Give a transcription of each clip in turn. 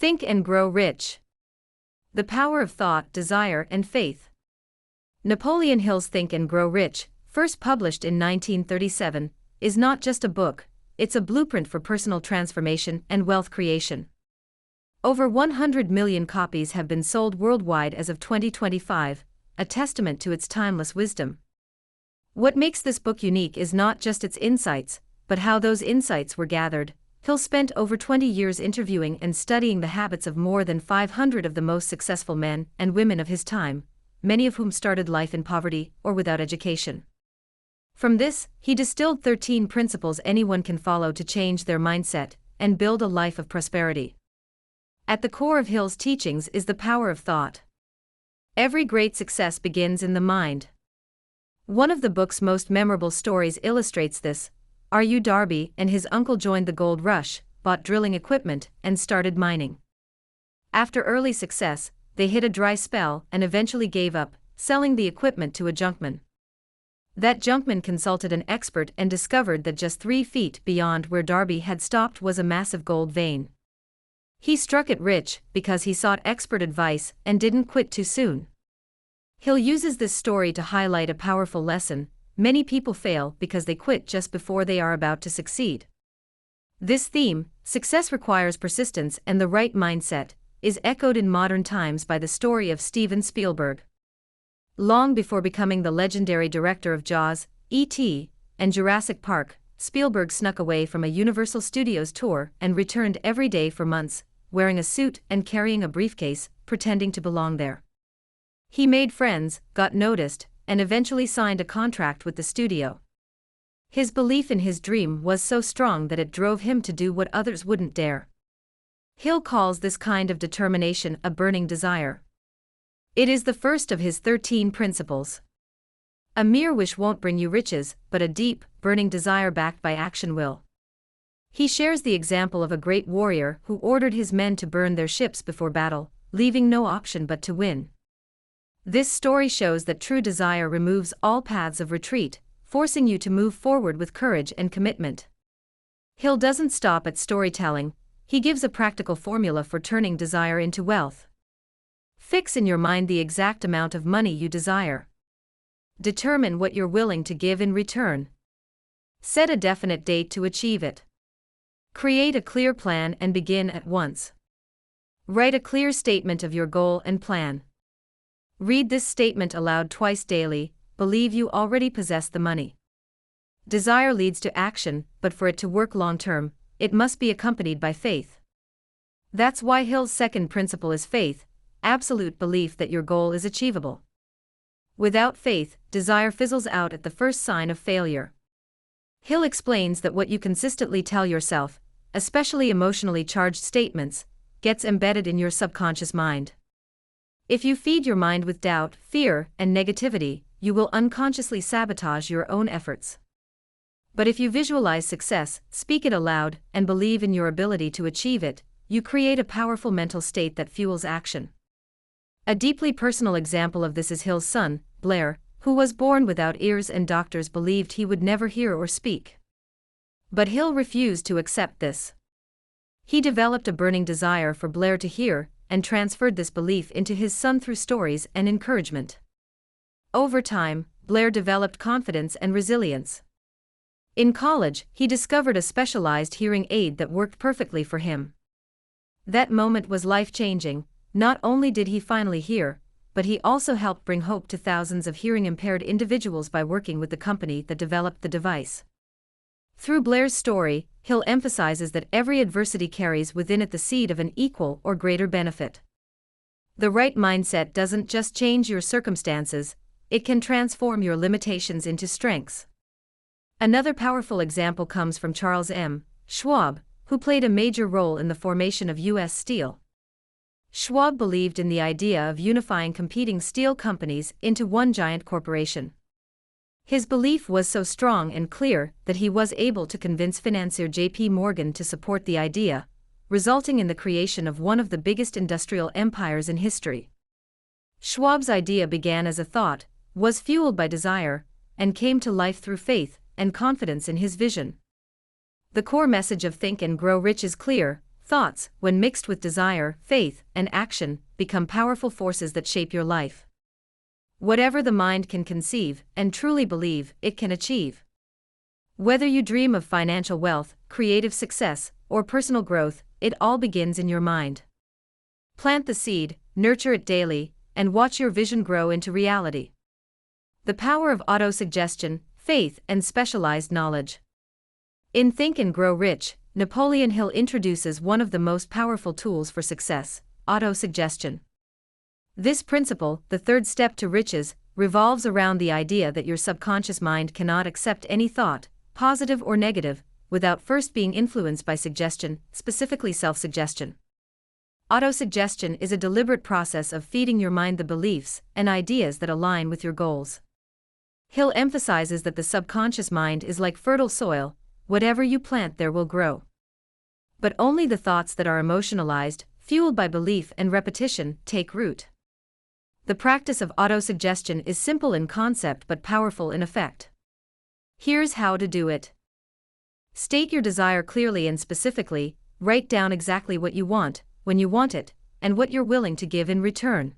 Think and Grow Rich. The Power of Thought, Desire, and Faith. Napoleon Hill's Think and Grow Rich, first published in 1937, is not just a book, it's a blueprint for personal transformation and wealth creation. Over 100 million copies have been sold worldwide as of 2025, a testament to its timeless wisdom. What makes this book unique is not just its insights, but how those insights were gathered. Hill spent over 20 years interviewing and studying the habits of more than 500 of the most successful men and women of his time, many of whom started life in poverty or without education. From this, he distilled 13 principles anyone can follow to change their mindset and build a life of prosperity. At the core of Hill's teachings is the power of thought. Every great success begins in the mind. One of the book's most memorable stories illustrates this. R.U. Darby and his uncle joined the gold rush, bought drilling equipment, and started mining. After early success, they hit a dry spell and eventually gave up, selling the equipment to a junkman. That junkman consulted an expert and discovered that just 3 feet beyond where Darby had stopped was a massive gold vein. He struck it rich because he sought expert advice and didn't quit too soon. Hill uses this story to highlight a powerful lesson. Many people fail because they quit just before they are about to succeed. This theme, success requires persistence and the right mindset, is echoed in modern times by the story of Steven Spielberg. Long before becoming the legendary director of Jaws, E.T., and Jurassic Park, Spielberg snuck away from a Universal Studios tour and returned every day for months, wearing a suit and carrying a briefcase, pretending to belong there. He made friends, got noticed, and eventually signed a contract with the studio. His belief in his dream was so strong that it drove him to do what others wouldn't dare. Hill calls this kind of determination a burning desire. It is the first of his 13 principles. A mere wish won't bring you riches, but a deep, burning desire backed by action will. He shares the example of a great warrior who ordered his men to burn their ships before battle, leaving no option but to win. This story shows that true desire removes all paths of retreat, forcing you to move forward with courage and commitment. Hill doesn't stop at storytelling, he gives a practical formula for turning desire into wealth. Fix in your mind the exact amount of money you desire. Determine what you're willing to give in return. Set a definite date to achieve it. Create a clear plan and begin at once. Write a clear statement of your goal and plan. Read this statement aloud twice daily. Believe you already possess the money. Desire leads to action, but for it to work long-term, it must be accompanied by faith. That's why Hill's second principle is faith, absolute belief that your goal is achievable. Without faith, desire fizzles out at the first sign of failure. Hill explains that what you consistently tell yourself, especially emotionally charged statements, gets embedded in your subconscious mind. If you feed your mind with doubt, fear, and negativity, you will unconsciously sabotage your own efforts. But if you visualize success, speak it aloud, and believe in your ability to achieve it, you create a powerful mental state that fuels action. A deeply personal example of this is Hill's son, Blair, who was born without ears and doctors believed he would never hear or speak. But Hill refused to accept this. He developed a burning desire for Blair to hear, and transferred this belief into his son through stories and encouragement. Over time, Blair developed confidence and resilience. In college, he discovered a specialized hearing aid that worked perfectly for him. That moment was life-changing. Not only did he finally hear, but he also helped bring hope to thousands of hearing-impaired individuals by working with the company that developed the device. Through Blair's story, Hill emphasizes that every adversity carries within it the seed of an equal or greater benefit. The right mindset doesn't just change your circumstances, it can transform your limitations into strengths. Another powerful example comes from Charles M. Schwab, who played a major role in the formation of U.S. Steel. Schwab believed in the idea of unifying competing steel companies into one giant corporation. His belief was so strong and clear that he was able to convince financier J.P. Morgan to support the idea, resulting in the creation of one of the biggest industrial empires in history. Schwab's idea began as a thought, was fueled by desire, and came to life through faith and confidence in his vision. The core message of Think and Grow Rich is clear: Thoughts, when mixed with desire, faith, and action, become powerful forces that shape your life. Whatever the mind can conceive and truly believe, it can achieve. Whether you dream of financial wealth, creative success, or personal growth, it all begins in your mind. Plant the seed, nurture it daily, and watch your vision grow into reality. The power of autosuggestion, faith, and specialized knowledge. In Think and Grow Rich, Napoleon Hill introduces one of the most powerful tools for success: autosuggestion. This principle, the third step to riches, revolves around the idea that your subconscious mind cannot accept any thought, positive or negative, without first being influenced by suggestion, specifically self-suggestion. Autosuggestion is a deliberate process of feeding your mind the beliefs and ideas that align with your goals. Hill emphasizes that the subconscious mind is like fertile soil. Whatever you plant there will grow. But only the thoughts that are emotionalized, fueled by belief and repetition, take root. The practice of autosuggestion is simple in concept but powerful in effect. Here's how to do it. State your desire clearly and specifically, write down exactly what you want, when you want it, and what you're willing to give in return.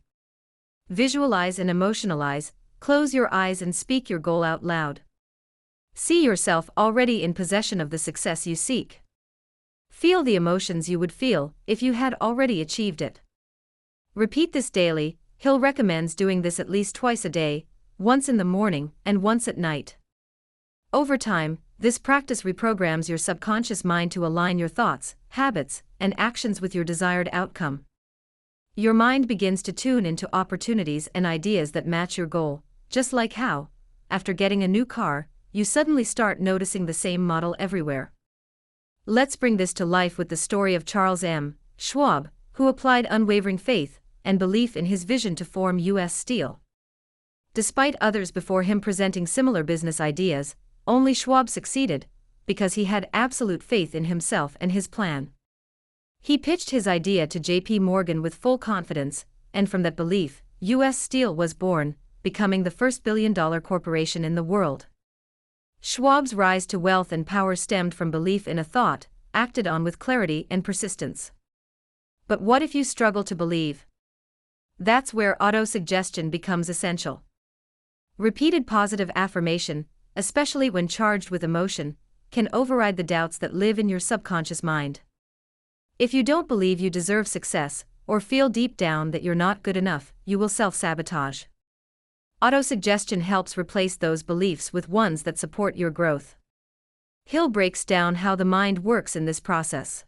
Visualize and emotionalize, close your eyes and speak your goal out loud. See yourself already in possession of the success you seek. Feel the emotions you would feel if you had already achieved it. Repeat this daily. Hill recommends doing this at least twice a day, once in the morning and once at night. Over time, this practice reprograms your subconscious mind to align your thoughts, habits, and actions with your desired outcome. Your mind begins to tune into opportunities and ideas that match your goal, just like how, after getting a new car, you suddenly start noticing the same model everywhere. Let's bring this to life with the story of Charles M. Schwab, who applied unwavering faith and belief in his vision to form U.S. Steel. Despite others before him presenting similar business ideas, only Schwab succeeded, because he had absolute faith in himself and his plan. He pitched his idea to J.P. Morgan with full confidence, and from that belief, U.S. Steel was born, becoming the first billion-dollar corporation in the world. Schwab's rise to wealth and power stemmed from belief in a thought, acted on with clarity and persistence. But what if you struggle to believe? That's where autosuggestion becomes essential. Repeated positive affirmation, especially when charged with emotion, can override the doubts that live in your subconscious mind. If you don't believe you deserve success, or feel deep down that you're not good enough, you will self-sabotage. Autosuggestion helps replace those beliefs with ones that support your growth. Hill breaks down how the mind works in this process.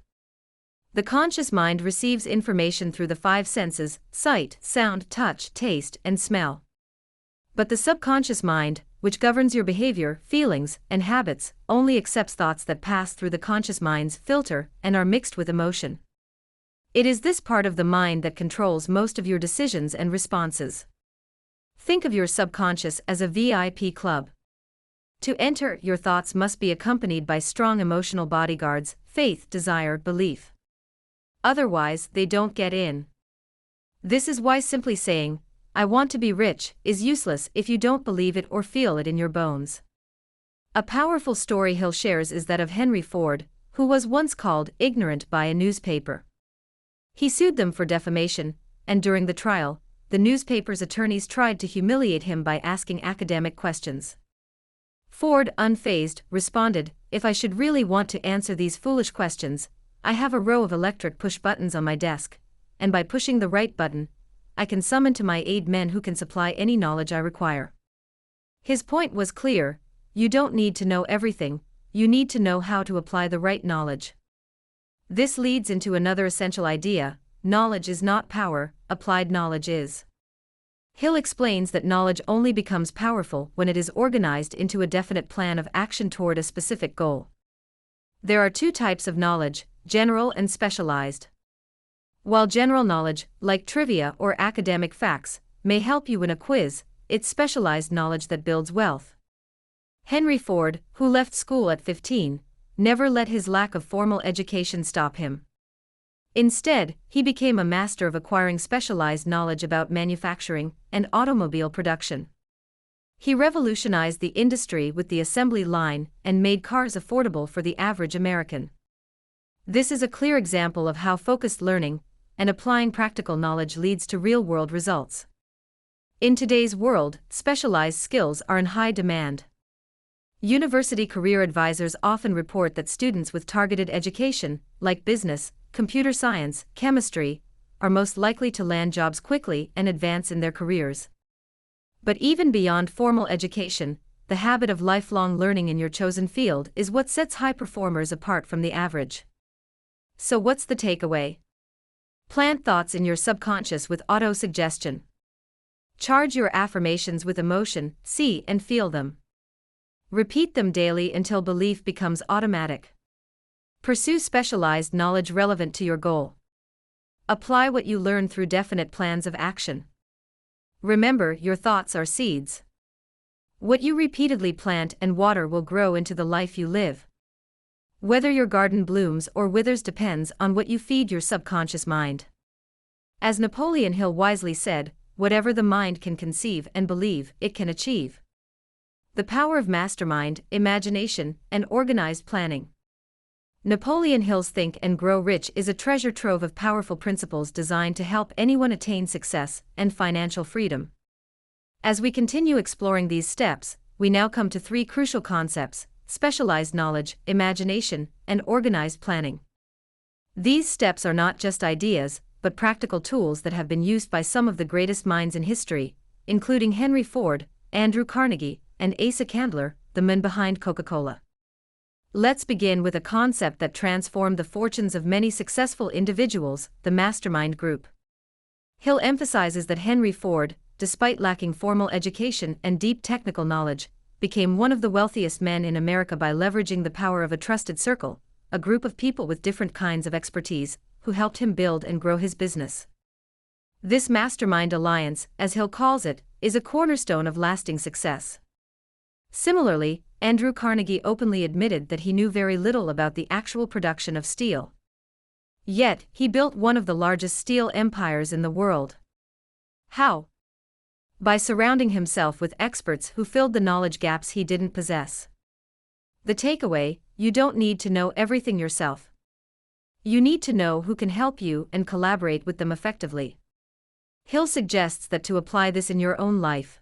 The conscious mind receives information through the five senses: sight, sound, touch, taste, and smell. But the subconscious mind, which governs your behavior, feelings, and habits, only accepts thoughts that pass through the conscious mind's filter and are mixed with emotion. It is this part of the mind that controls most of your decisions and responses. Think of your subconscious as a VIP club. To enter, your thoughts must be accompanied by strong emotional bodyguards: faith, desire, belief. Otherwise, they don't get in. This is why simply saying, "I want to be rich," is useless if you don't believe it or feel it in your bones. A powerful story Hill shares is that of Henry Ford, who was once called ignorant by a newspaper. He sued them for defamation, and during the trial, the newspaper's attorneys tried to humiliate him by asking academic questions. Ford, unfazed, responded, "If I should really want to answer these foolish questions, I have a row of electric push buttons on my desk, and by pushing the right button, I can summon to my aid men who can supply any knowledge I require." His point was clear: you don't need to know everything, you need to know how to apply the right knowledge. This leads into another essential idea: knowledge is not power, applied knowledge is. Hill explains that knowledge only becomes powerful when it is organized into a definite plan of action toward a specific goal. There are two types of knowledge: general and specialized. While general knowledge, like trivia or academic facts, may help you in a quiz, it's specialized knowledge that builds wealth. Henry Ford, who left school at 15, never let his lack of formal education stop him. Instead, he became a master of acquiring specialized knowledge about manufacturing and automobile production. He revolutionized the industry with the assembly line and made cars affordable for the average American. This is a clear example of how focused learning and applying practical knowledge leads to real-world results. In today's world, specialized skills are in high demand. University career advisors often report that students with targeted education, like business, computer science, chemistry, are most likely to land jobs quickly and advance in their careers. But even beyond formal education, the habit of lifelong learning in your chosen field is what sets high performers apart from the average. So what's the takeaway? Plant thoughts in your subconscious with auto-suggestion. Charge your affirmations with emotion, see and feel them. Repeat them daily until belief becomes automatic. Pursue specialized knowledge relevant to your goal. Apply what you learn through definite plans of action. Remember, your thoughts are seeds. What you repeatedly plant and water will grow into the life you live. Whether your garden blooms or withers depends on what you feed your subconscious mind. As Napoleon Hill wisely said, whatever the mind can conceive and believe, it can achieve. The power of mastermind, imagination, and organized planning. Napoleon Hill's Think and Grow Rich is a treasure trove of powerful principles designed to help anyone attain success and financial freedom. As we continue exploring these steps, we now come to three crucial concepts: specialized knowledge, imagination, and organized planning. These steps are not just ideas, but practical tools that have been used by some of the greatest minds in history, including Henry Ford, Andrew Carnegie, and Asa Candler, the men behind Coca-Cola. Let's begin with a concept that transformed the fortunes of many successful individuals: the mastermind group. Hill emphasizes that Henry Ford, despite lacking formal education and deep technical knowledge, became one of the wealthiest men in America by leveraging the power of a trusted circle, a group of people with different kinds of expertise, who helped him build and grow his business. This mastermind alliance, as Hill calls it, is a cornerstone of lasting success. Similarly, Andrew Carnegie openly admitted that he knew very little about the actual production of steel. Yet, he built one of the largest steel empires in the world. How? By surrounding himself with experts who filled the knowledge gaps he didn't possess. The takeaway: you don't need to know everything yourself. You need to know who can help you and collaborate with them effectively. Hill suggests that to apply this in your own life,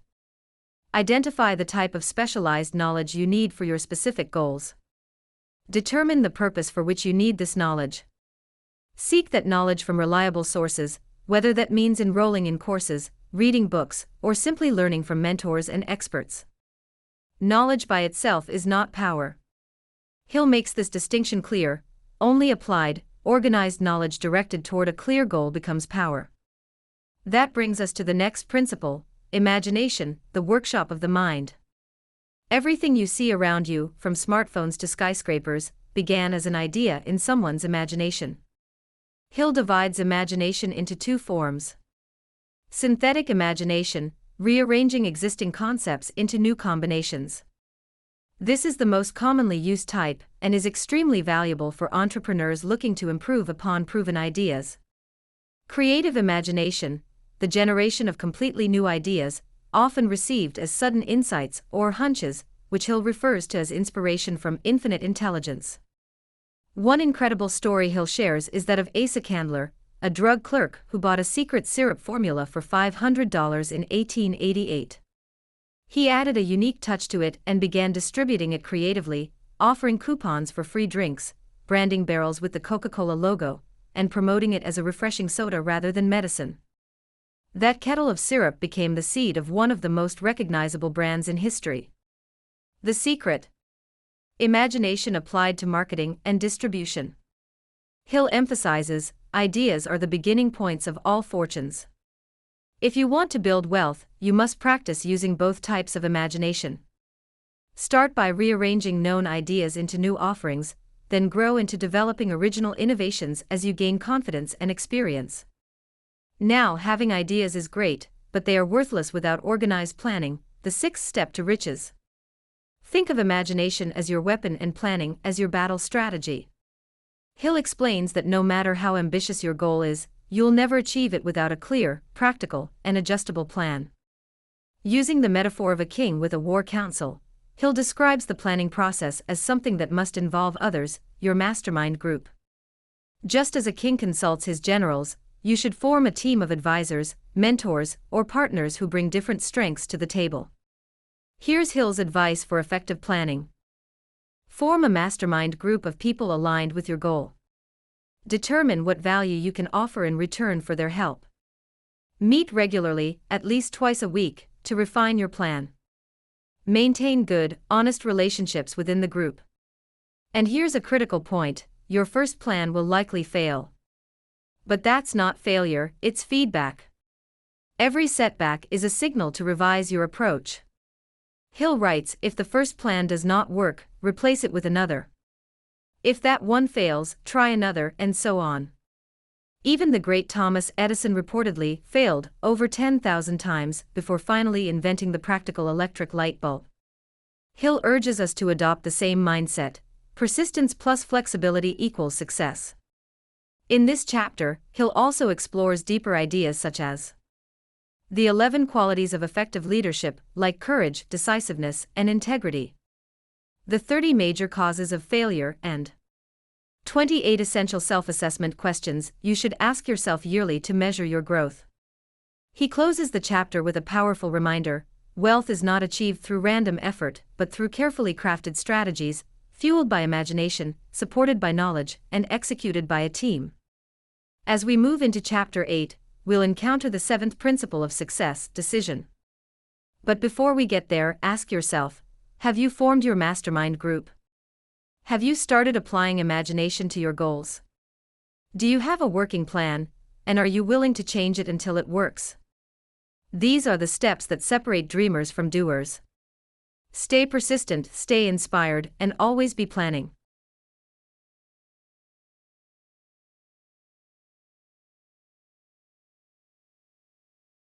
identify the type of specialized knowledge you need for your specific goals. Determine the purpose for which you need this knowledge. Seek that knowledge from reliable sources, whether that means enrolling in courses, reading books, or simply learning from mentors and experts. Knowledge by itself is not power. Hill makes this distinction clear: only applied, organized knowledge directed toward a clear goal becomes power. That brings us to the next principle: imagination, the workshop of the mind. Everything you see around you, from smartphones to skyscrapers, began as an idea in someone's imagination. Hill divides imagination into two forms. Synthetic imagination, rearranging existing concepts into new combinations. This is the most commonly used type, and is extremely valuable for entrepreneurs looking to improve upon proven ideas. Creative imagination, the generation of completely new ideas, often received as sudden insights or hunches, which Hill refers to as inspiration from infinite intelligence. One incredible story Hill shares is that of Asa Candler, a drug clerk who bought a secret syrup formula for $500 in 1888. He added a unique touch to it and began distributing it creatively, offering coupons for free drinks, branding barrels with the Coca-Cola logo, and promoting it as a refreshing soda rather than medicine. That kettle of syrup became the seed of one of the most recognizable brands in history. The secret: imagination applied to marketing and distribution. Hill emphasizes, ideas are the beginning points of all fortunes. If you want to build wealth, you must practice using both types of imagination. Start by rearranging known ideas into new offerings, then grow into developing original innovations as you gain confidence and experience. Now, having ideas is great, but they are worthless without organized planning, the sixth step to riches. Think of imagination as your weapon and planning as your battle strategy. Hill explains that no matter how ambitious your goal is, you'll never achieve it without a clear, practical, and adjustable plan. Using the metaphor of a king with a war council, Hill describes the planning process as something that must involve others, your mastermind group. Just as a king consults his generals, you should form a team of advisors, mentors, or partners who bring different strengths to the table. Here's Hill's advice for effective planning. Form a mastermind group of people aligned with your goal. Determine what value you can offer in return for their help. Meet regularly, at least twice a week, to refine your plan. Maintain good, honest relationships within the group. And here's a critical point: your first plan will likely fail. But that's not failure, it's feedback. Every setback is a signal to revise your approach. Hill writes, if the first plan does not work, replace it with another. If that one fails, try another, and so on. Even the great Thomas Edison reportedly failed over 10,000 times before finally inventing the practical electric light bulb. Hill urges us to adopt the same mindset: persistence plus flexibility equals success. In this chapter, Hill also explores deeper ideas such as the 11 qualities of effective leadership, like courage, decisiveness, and integrity, the 30 major causes of failure, and 28 essential self-assessment questions you should ask yourself yearly to measure your growth. He closes the chapter with a powerful reminder: wealth is not achieved through random effort, but through carefully crafted strategies, fueled by imagination, supported by knowledge, and executed by a team. As we move into Chapter 8, we'll encounter the 7th principle of success: decision. But before we get there, ask yourself, have you formed your mastermind group? Have you started applying imagination to your goals? Do you have a working plan, and are you willing to change it until it works? These are the steps that separate dreamers from doers. Stay persistent, stay inspired, and always be planning.